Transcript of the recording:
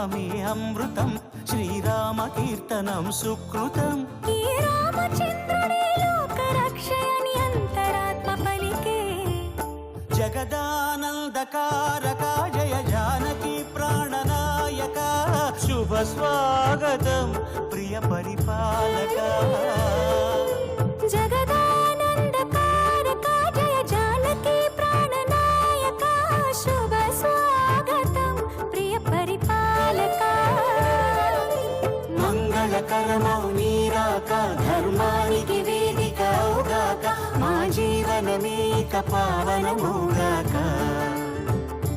నామమే అమృతం శ్రీరామ కీర్తనం సుకృతం ఈ రామచంద్రుడే లోక రక్షయని అంతరాత్మ పలికే జగదానందకారక జయ జానకి ప్రాణనాయక శుభ స్వాగతం ప్రియ పరిపాలక జగదానందకారక జయ జానకి ప్రాణనాయక శుభ స్వాగతం ప్రియ పరిపాలక మంగళకరమౌ నీరాక ధర్మానికి వేదిక అవుగాక మా జీవనమేక పావనమౌగాక